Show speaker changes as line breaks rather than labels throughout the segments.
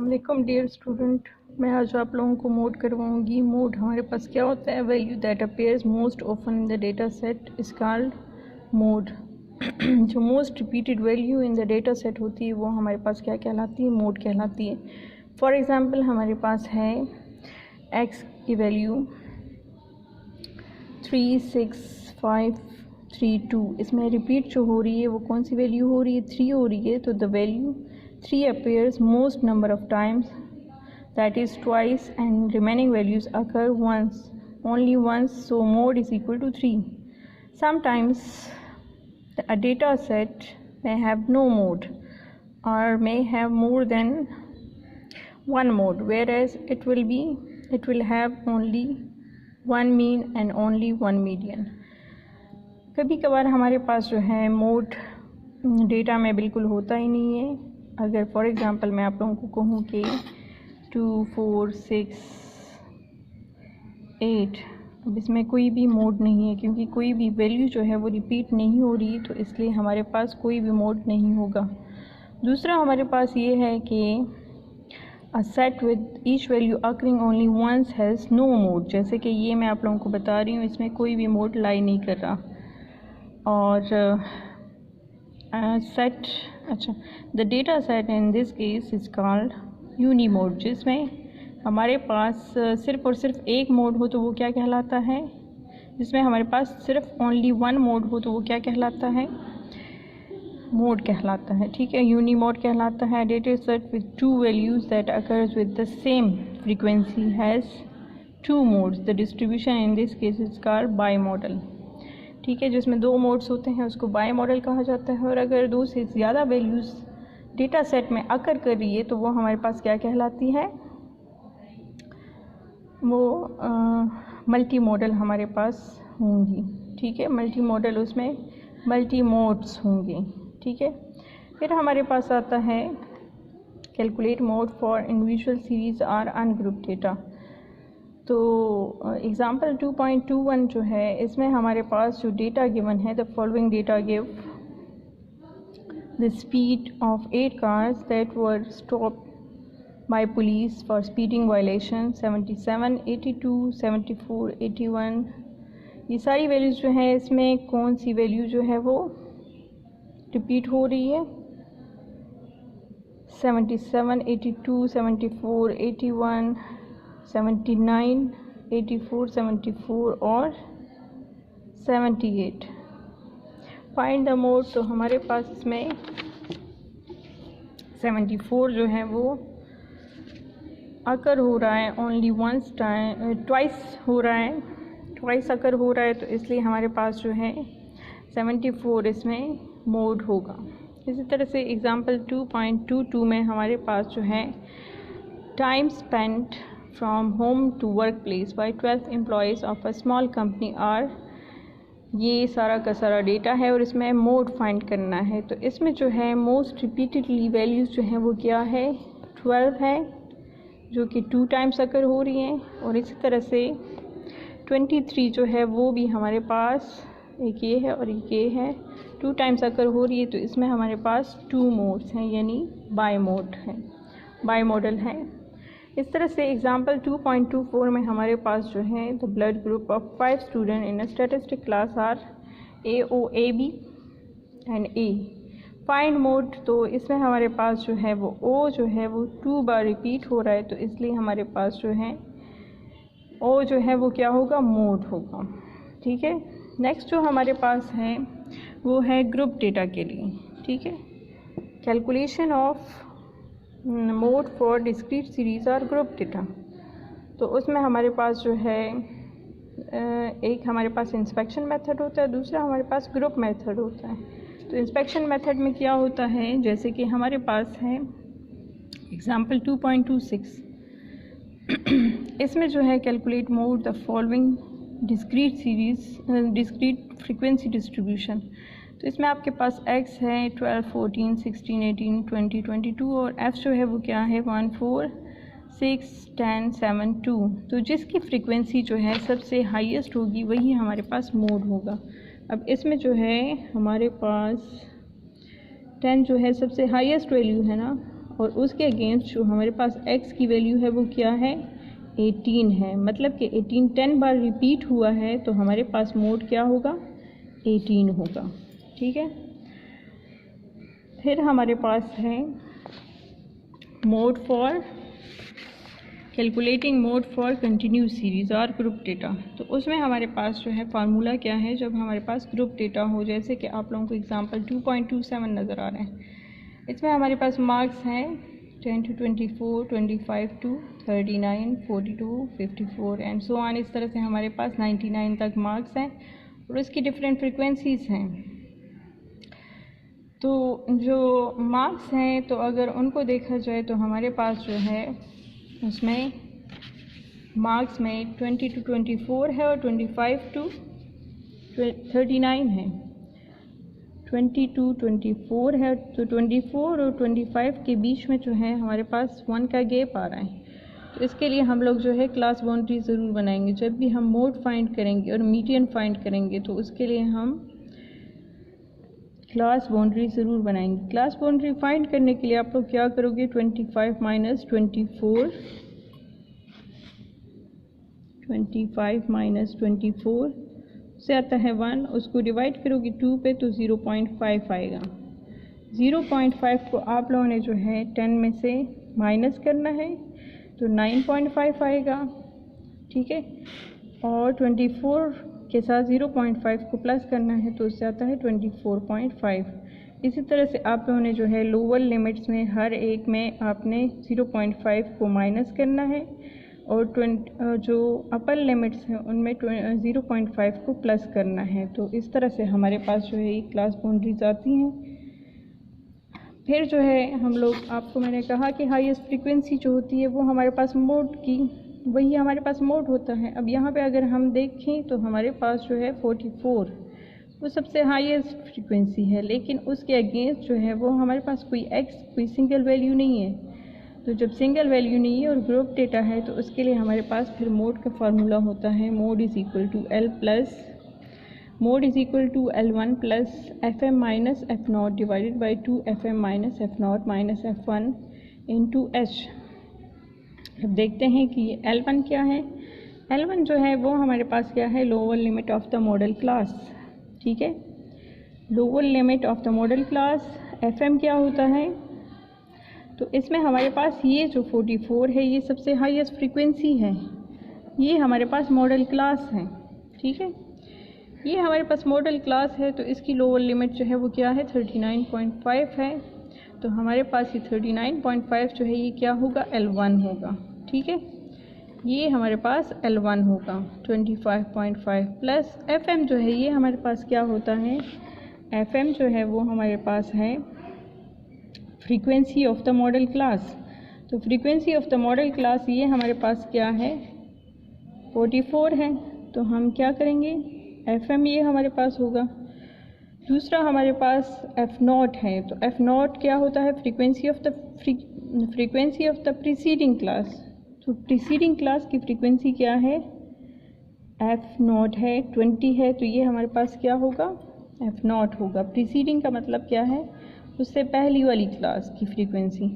अस्सलामुअलैकुम dear student, मैं आज आप लोगों को मोड करवाऊंगी। मोड हमारे पास क्या होता है? Value that appears most often in the data set is called mode. जो most repeated value in the data set होती है वो हमारे पास क्या कहलाती है? मोड कहलाती है। फॉर एग्ज़ाम्पल हमारे पास है एक्स की वैल्यू 36532। इसमें रिपीट जो हो रही है वो कौन सी वैल्यू हो रही है? 3 हो रही है। तो the value 3 appears most number of times, that is twice, and remaining values occur only once, so mode is equal to 3. Sometimes a data set may have no mode or may have more than one mode, whereas it will have only one mean and only one median. कभी कभार हमारे पास जो है mode data में बिल्कुल होता ही नहीं है। अगर फॉर एग्ज़ाम्पल मैं आप लोगों को कहूँ कि 2 4 6 8, अब इसमें कोई भी मोड नहीं है क्योंकि कोई भी वैल्यू जो है वो रिपीट नहीं हो रही, तो इसलिए हमारे पास कोई भी मोड नहीं होगा। दूसरा हमारे पास ये है कि a set with each value occurring only once has no mode. जैसे कि ये मैं आप लोगों को बता रही हूँ, इसमें कोई भी मोड लाई नहीं कर रहा। और set the data set in this case is called uni mode, जिसमें हमारे पास सिर्फ़ और सिर्फ एक मोड हो तो वो क्या कहलाता है? जिसमें हमारे पास सिर्फ ओनली वन मोड हो तो वो क्या कहलाता है? मोड कहलाता है। ठीक है, यूनी मोड कहलाता है। Data set with two values that occurs with the same frequency has two modes. The distribution in this case is called by model. ठीक है, जिसमें दो मोड्स होते हैं उसको बाई मॉडल कहा जाता है। और अगर दो से ज़्यादा वैल्यूज़ डेटा सेट में अकर कर रही है तो वो हमारे पास क्या कहलाती है? वो मल्टी मॉडल हमारे पास होंगी। ठीक है, मल्टी मॉडल, उसमें मल्टी मोड्स होंगे। ठीक है, फिर हमारे पास आता है calculate mode for individual series और अनग्रुप डेटा। तो एग्ज़ाम्पल 2.21 जो है इसमें हमारे पास जो डेटा गिवन है, the following data give the speed of 8 cars that were stopped bye police for speeding violation 77, 82, 74, 81। ये सारी वैल्यूज़ जो हैं इसमें कौन सी वैल्यू जो है वो रिपीट हो रही है? 77, 82, 74, 81, 79, 84, 74 और 78। Find the mode. तो हमारे पास इसमें 74 जो है वो अकर हो रहा है ओनली वंस टाइम, ट्वाइस हो रहा है, ट्वाइस अकर हो रहा है, तो इसलिए हमारे पास जो है 74 इसमें मोड होगा। इसी तरह से एग्ज़ाम्पल 2.22 में हमारे पास जो है time spent from home to work place by 12 employees of a small company are, ये सारा का सारा डेटा है और इसमें मोड फाइंड करना है। तो इसमें जो है मोस्ट रिपीटेडली वैल्यूज़ जो हैं वो क्या है? 12 है, जो कि 2 टाइम्स अकर हो रही हैं। और इसी तरह से 23 जो है वो भी हमारे पास, एक ये है और एक ये है, 2 टाइम्स अकर हो रही है, तो इसमें हमारे पास 2 मोड्स हैं, यानी बाई मोड है, बाई मॉडल है। इस तरह से एग्ज़ाम्पल 2.24 में हमारे पास जो है the blood group of 5 student in a statistic class are AOAB and A। Find mode. तो इसमें हमारे पास जो है वो O जो है वो 2 बार रिपीट हो रहा है, तो इसलिए हमारे पास जो है O जो है वो क्या होगा? मोड होगा। ठीक है, नेक्स्ट जो हमारे पास है वो है ग्रुप डेटा के लिए। ठीक है, calculation of mode for discrete series और ग्रुप डेटा। तो उसमें हमारे पास जो है एक हमारे पास इंस्पेक्शन मेथड होता है, दूसरा हमारे पास ग्रुप मेथड होता है। तो इंस्पेक्शन मेथड में क्या होता है, जैसे कि हमारे पास है एग्ज़ाम्पल 2.26, इसमें जो है calculate mode the following discrete series discrete frequency distribution. तो इसमें आपके पास x है 12, 14, 16, 18, 20, 22 और f जो है वो क्या है 1, 4, 6, 10, 7, 2। तो जिसकी फ्रीक्वेंसी जो है सबसे हाईएस्ट होगी वही हमारे पास मोड होगा। अब इसमें जो है हमारे पास 10 जो है सबसे हाईएस्ट वैल्यू है ना, और उसके अगेंस्ट जो हमारे पास x की वैल्यू है वो क्या है, 18 है। मतलब कि 18 10 बार रिपीट हुआ है तो हमारे पास मोड क्या होगा, 18 होगा। ठीक है, फिर हमारे पास है mode for calculating mode for continuous series और ग्रुप डेटा। तो उसमें हमारे पास जो है फार्मूला क्या है, जब हमारे पास ग्रुप डेटा हो, जैसे कि आप लोगों को एग्जांपल 2.27 नज़र आ रहे हैं। इसमें हमारे पास मार्क्स हैं 10 to 24, 25 to 39, 42, 54 and so on. इस तरह से हमारे पास 99 तक मार्क्स हैं और उसकी डिफरेंट फ्रिक्वेंसीज हैं। तो जो मार्क्स हैं तो अगर उनको देखा जाए तो हमारे पास जो है उसमें मार्क्स में 20 to 24 है और 25 to 39 है। 20 to 24 है तो 24 और 25 के बीच में जो है हमारे पास 1 का गैप आ रहा है। तो इसके लिए हम लोग जो है क्लास बाउंड्री ज़रूर बनाएंगे। जब भी हम मोड फाइंड करेंगे और मीडियन फाइंड करेंगे तो उसके लिए हम क्लास बाउंड्री ज़रूर बनाएंगे। क्लास बाउंड्री फाइंड करने के लिए आप लोग क्या करोगे, 25 माइनस 24, 25 माइनस 24 से आता है 1, उसको डिवाइड करोगे 2 पे तो 0.5 आएगा। 0.5 को आप लोगों ने जो है 10 में से माइनस करना है तो 9.5 आएगा। ठीक है, और 24 के साथ 0.5 को प्लस करना है तो उससे आता है 24.5। इसी तरह से आप लोगों ने जो है लोअर लिमिट्स में हर एक में आपने 0.5 को माइनस करना है और जो अपर लिमिट्स हैं उनमें 0.5 को प्लस करना है। तो इस तरह से हमारे पास जो है ये क्लास बाउंड्रीज आती हैं। फिर जो है हम लोग, आपको मैंने कहा कि हाईएस्ट फ्रीक्वेंसी जो होती है वो हमारे पास मोड की, वही हमारे पास मोड होता है। अब यहाँ पे अगर हम देखें तो हमारे पास जो है 44 वो सबसे हाईएस्ट फ्रीक्वेंसी है, लेकिन उसके अगेंस्ट जो है वो हमारे पास कोई सिंगल वैल्यू नहीं है। तो जब सिंगल वैल्यू नहीं है और ग्रुप डेटा है तो उसके लिए हमारे पास फिर मोड का फार्मूला होता है, mode is equal to L1 plus FM minus F0 divided by 2 FM minus F0 minus F1 into H। अब देखते हैं कि ये L1 क्या है। L1 जो है वो हमारे पास क्या है, lower limit of the modal class. ठीक है, lower limit of the modal class. FM क्या होता है, तो इसमें हमारे पास ये जो 44 है ये सबसे हाईएस्ट फ्रीक्वेंसी है, ये हमारे पास मॉडल क्लास है। ठीक है, ये हमारे पास मॉडल क्लास है तो इसकी लोअर लिमिट जो है वो क्या है, 39.5 है। तो हमारे पास ये 39.5 जो है ये क्या होगा, L1 होगा। ठीक है, ये हमारे पास L1 होगा। 25.5 प्लस FM जो है ये हमारे पास क्या होता है, FM जो है वो हमारे पास है frequency of the modal class. तो frequency of the modal class ये हमारे पास क्या है, 44 है। तो हम क्या करेंगे, FM ये हमारे पास होगा। दूसरा हमारे पास F0 है, तो F0 क्या होता है, frequency of the preceding class. तो प्रीसीडिंग क्लास की फ्रीक्वेंसी क्या है, F0 है, 20 है। तो ये हमारे पास क्या होगा, F0 होगा। प्रीसीडिंग का मतलब क्या है, उससे पहली वाली क्लास की फ्रीक्वेंसी।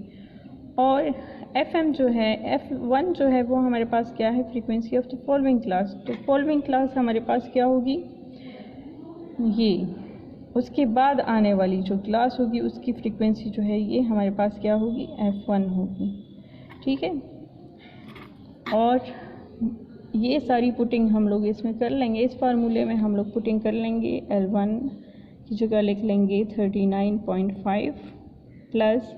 और FM जो है, F1 जो है वो हमारे पास क्या है, frequency of the following class. तो फॉलोइंग क्लास हमारे पास क्या होगी, ये उसके बाद आने वाली जो क्लास होगी उसकी फ्रीक्वेंसी जो है ये हमारे पास क्या होगी, F1 होगी। ठीक है, और ये सारी पुटिंग हम लोग इसमें कर लेंगे। इस फार्मूले में हम लोग पुटिंग कर लेंगे। L1 की जगह लिख लेंगे 39.5 प्लस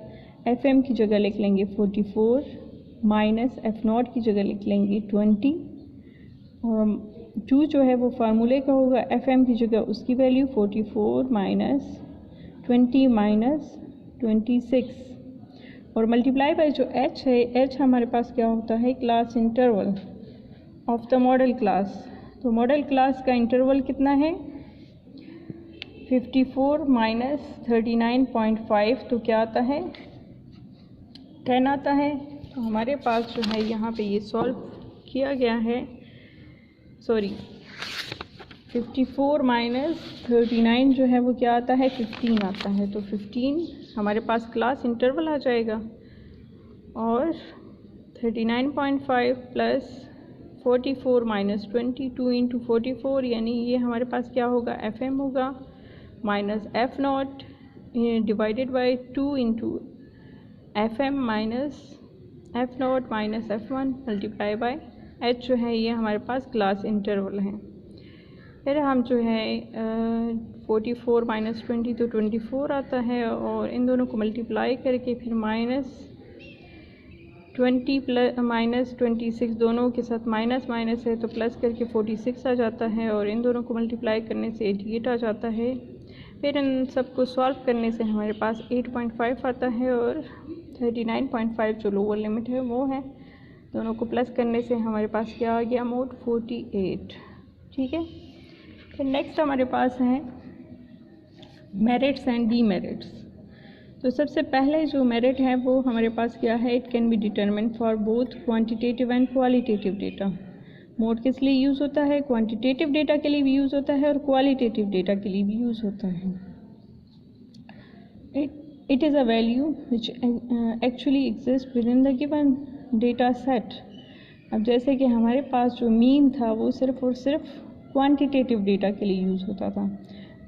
FM की जगह लिख लेंगे 44 माइनस F0 की जगह लिख लेंगे 20 और 2 जो है वो फार्मूले का होगा। FM की जगह उसकी वैल्यू 44 माइनस 20 माइनस 26 और मल्टीप्लाई बाय जो H है, H हमारे पास क्या होता है, class interval of the modal class. तो मॉडल क्लास का इंटरवल कितना है, 54 माइनस 39.5 तो क्या आता है, 10 आता है। तो हमारे पास जो है यहाँ पे ये सॉल्व किया गया है, 54 माइनस 39 जो है वो क्या आता है, 15 आता है। तो 15 हमारे पास क्लास इंटरवल आ जाएगा। और 39.5 प्लस 44 माइनस 22 इंटू 44, यानी ये हमारे पास क्या होगा, FM होगा, minus F0 divided by 2 into FM minus F0 minus F1 multiply by H जो है ये हमारे पास क्लास इंटरवल है। फिर हम जो है 44 माइनस 20 तो 24 आता है, और इन दोनों को मल्टीप्लाई करके फिर माइनस 20 प्लस माइनस 26 दोनों के साथ माइनस माइनस है तो प्लस करके 46 आ जाता है, और इन दोनों को मल्टीप्लाई करने से 88 आ जाता है। फिर इन सबको सॉल्व करने से हमारे पास 8.5 आता है, और 39.5 जो लोअर लिमिट है वो है। दोनों को प्लस करने से हमारे पास क्या आ गया, मोड 48। ठीक है। फिर नेक्स्ट हमारे पास है मेरिट्स एंड डीमेरिट्स। तो सबसे पहले जो मेरिट है वो हमारे पास क्या है, it can B determined for both quantitative and qualitative data. Mode किस लिए यूज़ होता है, क्वांटिटेटिव डेटा के लिए भी यूज़ होता है और क्वालिटेटिव डेटा के लिए भी यूज़ होता है। It is a value which actually exist within the given data set. अब जैसे कि हमारे पास जो मीन था वो सिर्फ और सिर्फ क्वांटिटेटिव डेटा के लिए यूज़ होता था,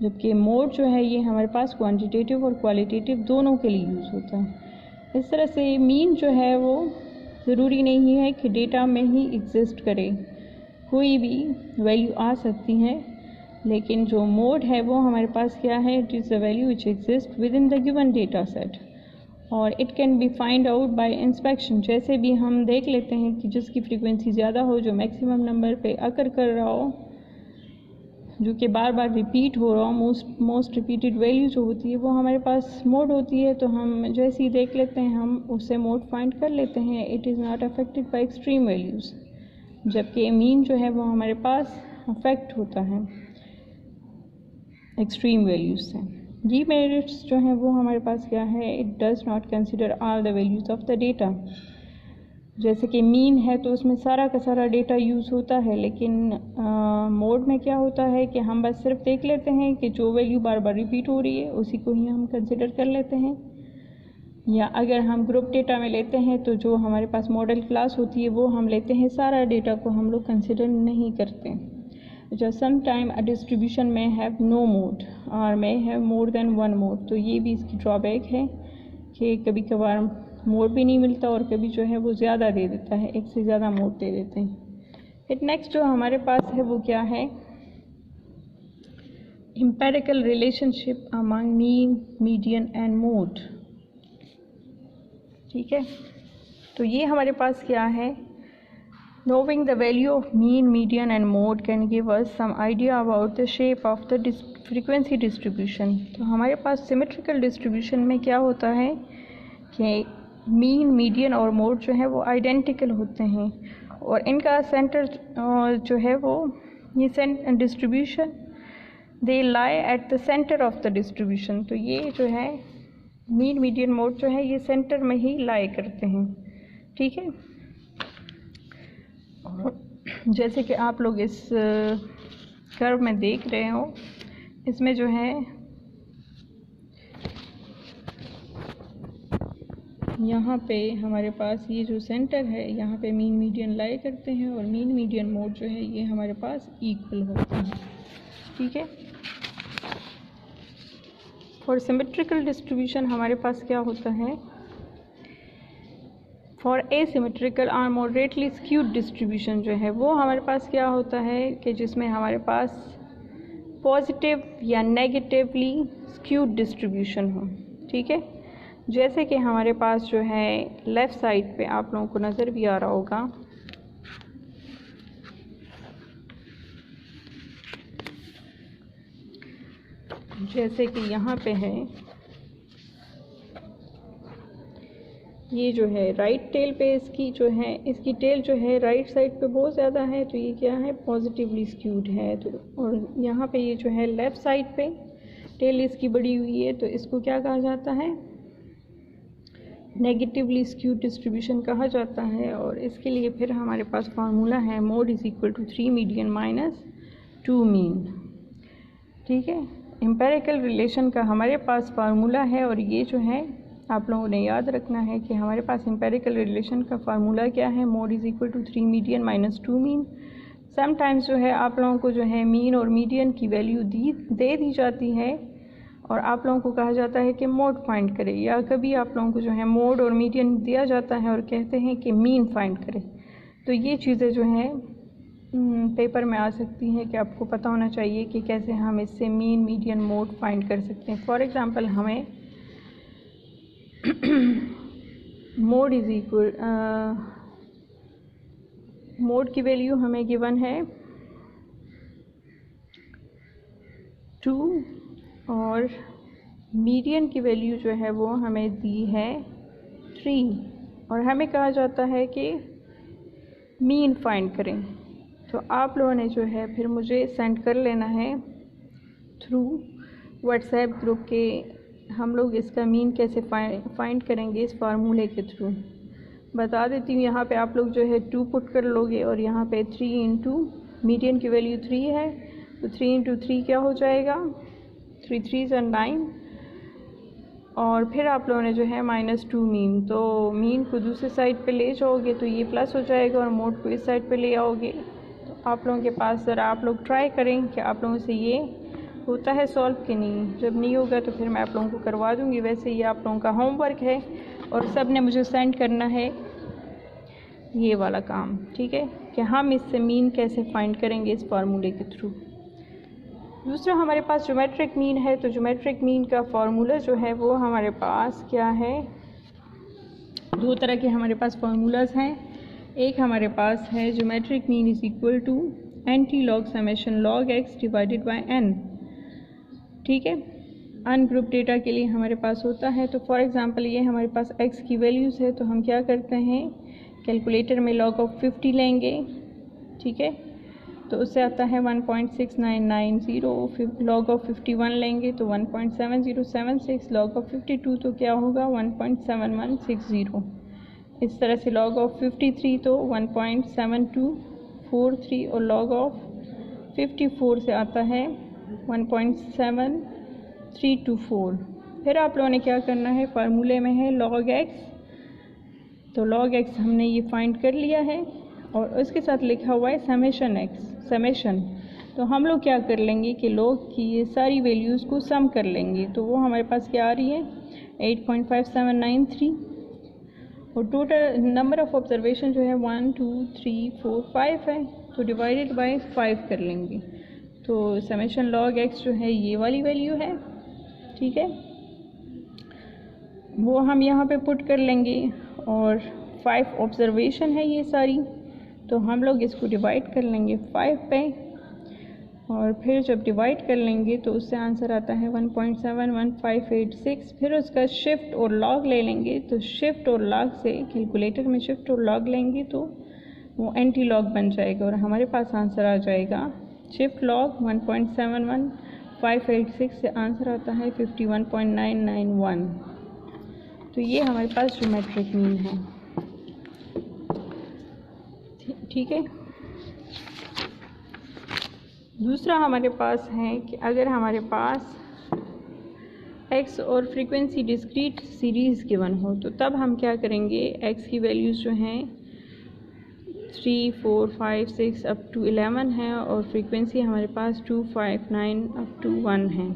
जबकि मोड जो है ये हमारे पास क्वांटिटेटिव और क्वालिटेटिव दोनों के लिए यूज़ होता है। इस तरह से मीन जो है वो ज़रूरी नहीं है कि डेटा में ही एग्जिस्ट करे, कोई भी वैल्यू आ सकती है, लेकिन जो मोड है वो हमारे पास क्या है, it is the value which exist within the given data set, और it can be find out by inspection. जैसे भी हम देख लेते हैं कि जिसकी फ्रीक्वेंसी ज़्यादा हो, जो मैक्सिमम नंबर पे अकर कर रहा हो, जो कि बार बार रिपीट हो रहा हो, मोस्ट रिपीटेड वैल्यू जो होती है वो हमारे पास मोड होती है। तो हम जैसे ही देख लेते हैं हम उससे मोड फाइंड कर लेते हैं। It is not affected by extreme values, जबकि मीन जो है वो हमारे पास अफेक्ट होता है एक्सट्रीम वैल्यूज़ से। डीमेरिट्स जो है वो हमारे पास क्या है, it does not consider all the values of the data. जैसे कि मीन है तो उसमें सारा का सारा डेटा यूज़ होता है, लेकिन मोड में क्या होता है कि हम बस सिर्फ देख लेते हैं कि जो वैल्यू बार बार रिपीट हो रही है उसी को ही हम कंसिडर कर लेते हैं, या अगर हम ग्रुप डेटा में लेते हैं तो जो हमारे पास मॉडल क्लास होती है वो हम लेते हैं, सारा डेटा को हम लोग कंसिडर नहीं करते। Just some time a distribution में हैव नो मोड और में have more than one mode, तो ये भी इसकी ड्रॉबैक है कि कभी कभार मोड भी नहीं मिलता और कभी जो है वो ज़्यादा दे देता है, एक से ज़्यादा मोड दे देते हैं। फिर नेक्स्ट जो हमारे पास है वो क्या है, empirical relationship among mean, median and mode. ठीक है, तो ये हमारे पास क्या है, knowing the value of mean, median and mode can give us some idea about the shape of the frequency distribution। तो हमारे पास symmetrical distribution में क्या होता है कि मीन, मीडियन और मोड जो है वो आइडेंटिकल होते हैं, और इनका सेंटर जो है वो ये distribution they lie at the centre of the distribution. तो ये जो है मीन, मीडियन, मोड जो है ये सेंटर में ही लाई करते हैं। ठीक है, जैसे कि आप लोग इस कर्व में देख रहे हो, इसमें जो है यहाँ पे हमारे पास ये जो सेंटर है यहाँ पे मीन, मीडियन लाई करते हैं, और मीन, मीडियन, मोड जो है ये हमारे पास इक्वल होते हैं। ठीक है, फॉर सिमेट्रिकल डिस्ट्रीब्यूशन हमारे पास क्या होता है, फॉर एसिमेट्रिकल और मॉडरेटली स्क्यूड डिस्ट्रीब्यूशन जो है वो हमारे पास क्या होता है कि जिसमें हमारे पास पॉजिटिव या नेगेटिवली स्क्यूड डिस्ट्रीब्यूशन हो। ठीक है, जैसे कि हमारे पास जो है लेफ़्ट साइड पे आप लोगों को नज़र भी आ रहा होगा, जैसे कि यहाँ पे है, ये जो है राइट टेल पे इसकी जो है, इसकी टेल जो है राइट साइड पे बहुत ज़्यादा है, तो ये क्या है, पॉजिटिवली स्क्यूड है। तो और यहाँ पे ये जो है लेफ़्ट साइड पे टेल इसकी बड़ी हुई है, तो इसको क्या कहा जाता है, नेगेटिवली स्क्यूड डिस्ट्रीब्यूशन कहा जाता है। और इसके लिए फिर हमारे पास फार्मूला है, mode is equal to 3 median minus 2 mean. ठीक है, एम्पिरिकल रिलेशन का हमारे पास फार्मूला है, और ये जो है आप लोगों ने याद रखना है कि हमारे पास एम्पेरिकल रिलेशन का फार्मूला क्या है, mode is equal to 3 median minus 2 mean. Sometimes जो है आप लोगों को जो है मीन और मीडियन की वैल्यू दे दी जाती है और आप लोगों को कहा जाता है कि मोड फाइंड करें, या कभी आप लोगों को जो है मोड और मीडियन दिया जाता है और कहते हैं कि मीन फाइंड करें। तो ये चीज़ें जो हैं पेपर में आ सकती हैं कि आपको पता होना चाहिए कि कैसे हम इससे मीन मीडियन मोड फाइंड कर सकते हैं। फॉर एग्ज़ाम्पल हमें मोड इज़ इक्वल मोड की वैल्यू हमें गिवन है 2 और मीडियन की वैल्यू जो है वो हमें दी है 3 और हमें कहा जाता है कि मीन फाइंड करें। तो आप लोगों ने जो है फिर मुझे सेंड कर लेना है थ्रू व्हाट्सएप ग्रुप के। हम लोग इसका मीन कैसे फाइंड करेंगे इस फार्मूले के थ्रू बता देती हूँ। यहाँ पे आप लोग जो है 2 पुट कर लोगे और यहाँ पे 3 इंटू मीडियन की वैल्यू 3 है तो 3 इंटू 3 क्या हो जाएगा, 3 3 और 9 और फिर आप लोगों ने जो है -2 मीन, तो मीन को दूसरी साइड पे ले जाओगे तो ये प्लस हो जाएगा और मोड को इस साइड पे ले आओगे। तो आप लोगों के पास ज़रा आप लोग ट्राई करें कि आप लोगों से ये होता है सॉल्व कि नहीं। जब नहीं होगा तो फिर मैं आप लोगों को करवा दूँगी। वैसे ये आप लोगों का होमवर्क है और सब ने मुझे सेंड करना है ये वाला काम, ठीक है, कि हम इससे मीन कैसे फाइंड करेंगे इस फार्मूले के थ्रू। दूसरा हमारे पास ज्योमेट्रिक मीन है। तो ज्योमेट्रिक मीन का फार्मूला जो है वो हमारे पास क्या है, 2 तरह के हमारे पास फार्मूलाज हैं। एक हमारे पास है geometric mean is equal to antilog summation log x divided by n, ठीक है, अनग्रुप डेटा के लिए हमारे पास होता है। तो फॉर एग्ज़ाम्पल ये हमारे पास x की वैल्यूज़ है तो हम क्या करते हैं, कैलकुलेटर में log ऑफ 50 लेंगे, ठीक है, तो उससे आता है 1.6990। फिर log ऑफ 51 लेंगे तो 1.7076, log ऑफ 52 तो क्या होगा 1.7160। इस तरह से log ऑफ 53 तो 1.7243 और log ऑफ 54 से आता है 1.7324। फिर आप लोगों ने क्या करना है, फार्मूले में है log x, तो log x हमने ये फाइंड कर लिया है और उसके साथ लिखा हुआ है समेशन x, समेशन। तो हम लोग क्या कर लेंगे कि log की ये सारी वैल्यूज़ को सम कर लेंगे। तो वो हमारे पास क्या आ रही है 8.5793 और टोटल नंबर ऑफ़ ऑब्जर्वेशन जो है 1 2 3 4 5 है तो डिवाइडेड बाय 5 कर लेंगे। तो समेशन log x जो है ये वाली वैल्यू है, ठीक है, वो हम यहाँ पे पुट कर लेंगे और 5 ऑब्जर्वेशन है ये सारी, तो हम लोग इसको डिवाइड कर लेंगे 5 पे और फिर जब डिवाइड कर लेंगे तो उससे आंसर आता है 1.71586। फिर उसका शिफ्ट और लॉग ले लेंगे, तो शिफ्ट और लॉग से कैलकुलेटर में शिफ्ट और लॉग लेंगे तो वो एंटी लॉग बन जाएगा और हमारे पास आंसर आ जाएगा शिफ्ट लॉग 1.71586 से आंसर आता है 51.991। तो ये हमारे पास ज्योमेट्रिक मीन है, ठीक है। दूसरा हमारे पास है कि अगर हमारे पास x और फ्रीक्वेंसी डिस्क्रीट सीरीज़ गिवन हो तो तब हम क्या करेंगे, x की वैल्यूज़ जो हैं 3 4 5 6 अप टू 11 है और फ्रीक्वेंसी हमारे पास 2 5 9 अप टू 1 है।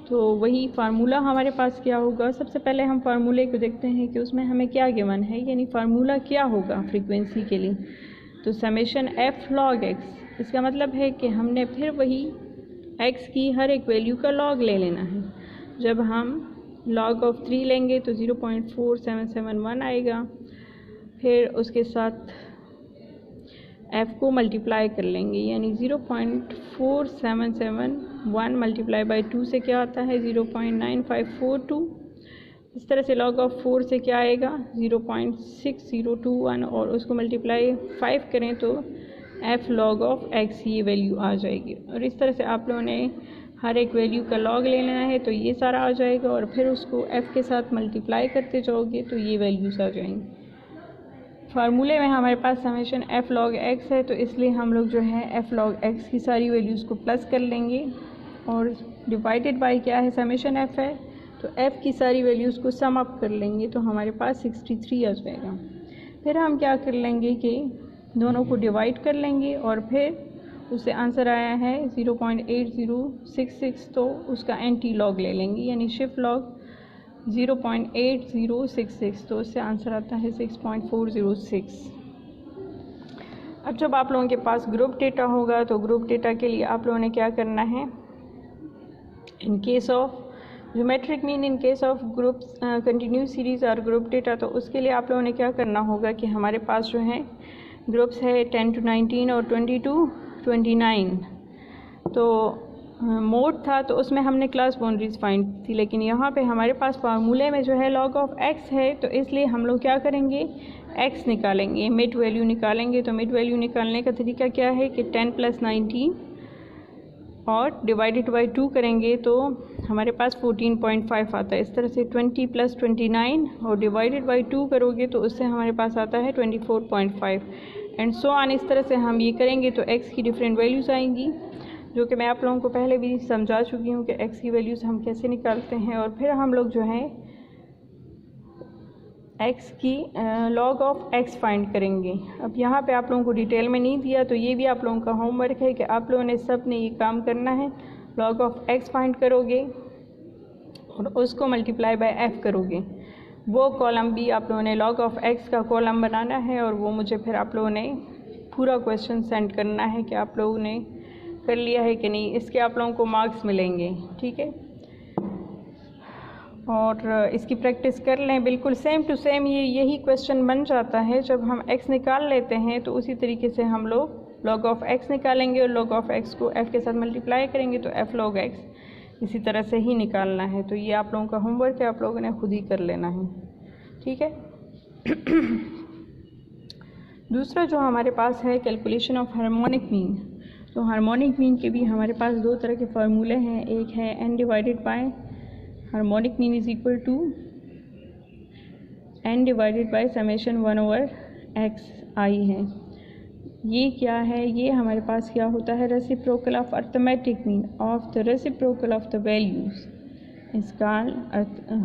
तो वही फार्मूला हमारे पास क्या होगा, सबसे पहले हम फार्मूले को देखते हैं कि उसमें हमें क्या गिवन है, यानी फार्मूला क्या होगा फ्रीक्वेंसी के लिए। तो समेशन f log x, इसका मतलब है कि हमने फिर वही x की हर एक वैल्यू का log ले लेना है। जब हम log ऑफ 3 लेंगे तो 0.4771 आएगा, फिर उसके साथ f को मल्टीप्लाई कर लेंगे, यानी 0.4771 मल्टीप्लाई बाई 2 से क्या आता है 0.9542। इस तरह से log ऑफ 4 से क्या आएगा 0.6021 और उसको मल्टीप्लाई 5 करें तो f log ऑफ x ये वैल्यू आ जाएगी। और इस तरह से आप लोगों ने हर एक वैल्यू का log ले लेना है तो ये सारा आ जाएगा और फिर उसको f के साथ मल्टीप्लाई करते जाओगे तो ये वैल्यूज़ आ जाएंगी। फार्मूले में हमारे पास समेशन f log x है तो इसलिए हम लोग जो है f log x की सारी वैल्यूज़ को प्लस कर लेंगे और डिवाइडेड बाय क्या है समेशन f है तो f की सारी वैल्यूज़ को सम अप कर लेंगे तो हमारे पास 63 आ जाएगा। फिर हम क्या कर लेंगे कि दोनों को डिवाइड कर लेंगे और फिर उससे आंसर आया है 0.8066, तो उसका एंटी लॉग ले लेंगे यानी शिफ्ट लॉग 0.8066, तो उससे आंसर आता है 6.406। अब जब आप लोगों के पास ग्रुप डेटा होगा तो ग्रुप डेटा के लिए आप लोगों ने क्या करना है, in case of geometric mean, in case of group continuous series और ग्रुप डेटा, तो उसके लिए आप लोगों ने क्या करना होगा कि हमारे पास जो है ग्रुप्स है 10 to 19 और 20 to 29। तो मोड था तो उसमें हमने क्लास बाउंड्रीज फाइंड थी, लेकिन यहाँ पे हमारे पास फार्मूले में जो है log ऑफ x है, तो इसलिए हम लोग क्या करेंगे, x निकालेंगे, मिड वैल्यू निकालेंगे। तो मिड वैल्यू निकालने का तरीका क्या है कि 10 + 19 और डिवाइडेड बाई 2 करेंगे तो हमारे पास 14.5 आता है। इस तरह से 20 + 29 और डिवाइडेड बाई 2 करोगे तो उससे हमारे पास आता है 24.5 एंड सो ऑन। इस तरह से हम ये करेंगे तो x की डिफरेंट वैल्यूज़ आएंगी, जो कि मैं आप लोगों को पहले भी समझा चुकी हूँ कि x की वैल्यूज़ हम कैसे निकालते हैं। और फिर हम लोग जो है x की log ऑफ x फाइंड करेंगे। अब यहाँ पे आप लोगों को डिटेल में नहीं दिया, तो ये भी आप लोगों का होमवर्क है कि आप लोगों ने सब ने ये काम करना है। log ऑफ x फाइंड करोगे और उसको मल्टीप्लाई बाय f करोगे। वो कॉलम भी आप लोगों ने log ऑफ x का कॉलम बनाना है और वो मुझे फिर आप लोगों ने पूरा क्वेश्चन सेंड करना है कि आप लोगों ने कर लिया है कि नहीं। इसके आप लोगों को मार्क्स मिलेंगे, ठीक है। और इसकी प्रैक्टिस कर लें, बिल्कुल सेम टू सेम यही क्वेश्चन बन जाता है। जब हम x निकाल लेते हैं तो उसी तरीके से हम लोग log ऑफ x निकालेंगे और log ऑफ x को f के साथ मल्टीप्लाई करेंगे तो f log x इसी तरह से ही निकालना है। तो ये आप लोगों का होमवर्क है, आप लोगों ने खुद ही कर लेना है, ठीक है। दूसरा जो हमारे पास है कैलकुलेशन ऑफ हार्मोनिक मीन। तो हार्मोनिक मीन के भी हमारे पास दो तरह के फार्मूले हैं। एक है n divided by harmonic mean is equal to n divided by summation 1/x i है। ये क्या है, ये हमारे पास क्या होता है, reciprocal of arithmetic mean of the reciprocal of the values इस कॉल्ड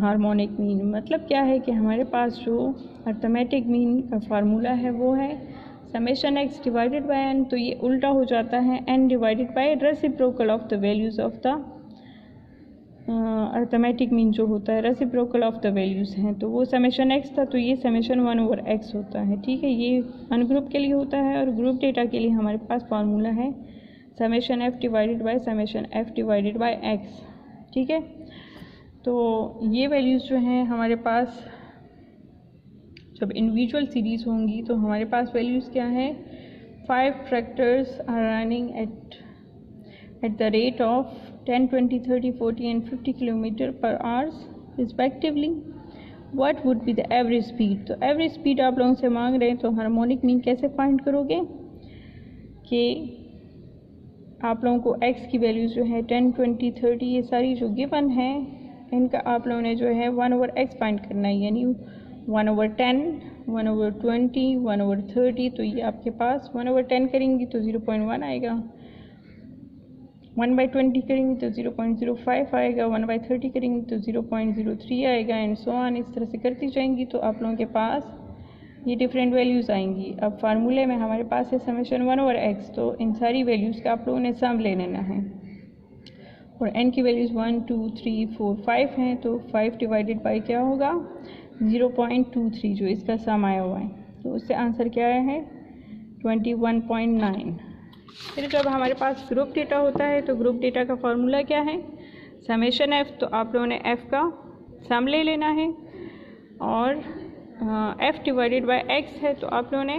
हार्मोनिक मीन। मतलब क्या है कि हमारे पास जो अर्थमेटिक मीन का फार्मूला है वो है summation x divided by n, तो ये उल्टा हो जाता है n divided bye reciprocal of the values of the arithmetic mean जो होता है रेसिप्रोकल ऑफ द वैल्यूज़ हैं। तो वो समेशन x था, तो ये समेशन 1/x होता है, ठीक है। ये अनग्रुप के लिए होता है और ग्रुप डेटा के लिए हमारे पास फार्मूला है summation f divided by summation f divided by x, ठीक है। तो ये वैल्यूज़ जो हैं हमारे पास जब इंडिविजुअल सीरीज़ होंगी तो हमारे पास वैल्यूज़ क्या हैं, 5 tractors are running at the rate of 10, 20, 30, 40 and 50 kilometre per hours respectively. What would be the average speed. तो एवरेज स्पीड आप लोगों से मांग रहे हैं, तो हार्मोनिक मीन कैसे फाइंड करोगे कि आप लोगों को x की वैल्यूज़ जो है 10, 20, 30 ये सारी जो गिवन है इनका आप लोगों ने जो है 1/x फाइंड करना है, यानी 1/10, 1/20, 1/30। तो ये आपके पास 1/10 करेंगी तो 0.1 आएगा, 1/20 करेंगे तो 0.05 आएगा, 1/30 करेंगे तो 0.03 आएगा एंड सो ऑन। इस तरह से करती जाएंगी तो आप लोगों के पास ये डिफरेंट वैल्यूज़ आएंगी। अब फार्मूले में हमारे पास है समेशन 1/x, तो इन सारी वैल्यूज़ का आप लोगों ने सम ले लेना है और n की वैल्यूज़ 1, 2, 3, 4, 5 हैं। तो 5 डिवाइडेड बाई क्या होगा 0.23, जो इसका सम आया हुआ है, तो उससे आंसर क्या आया है 21.9। फिर जब हमारे पास ग्रुप डेटा होता है तो ग्रुप डेटा का फार्मूला क्या है, समेशन f, तो आप लोगों ने f का सम ले लेना है और f डिवाइडेड बाय x है, तो आप लोगों ने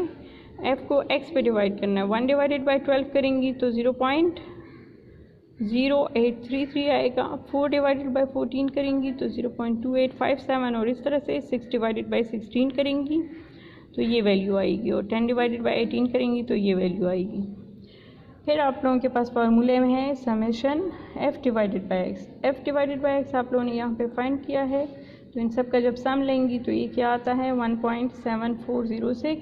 f को x पे डिवाइड करना है। 1 डिवाइडेड बाय 12 करेंगी तो 0.0833 आएगा, 4 डिवाइडेड बाय 14 करेंगी तो 0.2857 और इस तरह से 6 डिवाइडेड बाय 16 करेंगी तो ये वैल्यू आएगी और 10 डिवाइडेड बाय 18 करेंगी तो ये वैल्यू आएगी। फिर आप लोगों के पास फार्मूले में है summation f divided by x। f divided by x आप लोगों ने यहाँ पे फाइंड किया है, तो इन सब का जब सम लेंगी तो ये क्या आता है 1.7406।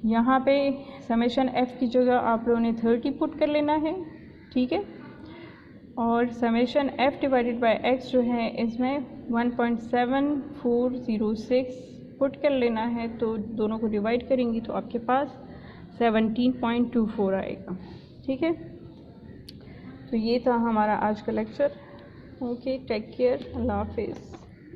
यहाँ पे समेशन f की जगह आप लोगों ने 30 पुट कर लेना है, ठीक है। और summation f divided by x जो है इसमें 1.7406 पुट कर लेना है, तो दोनों को डिवाइड करेंगी तो आपके पास 17.24 आएगा। ठीक है, तो ये था हमारा आज का लेक्चर। ओके, टेक केयर, अल्लाह हाफिज़।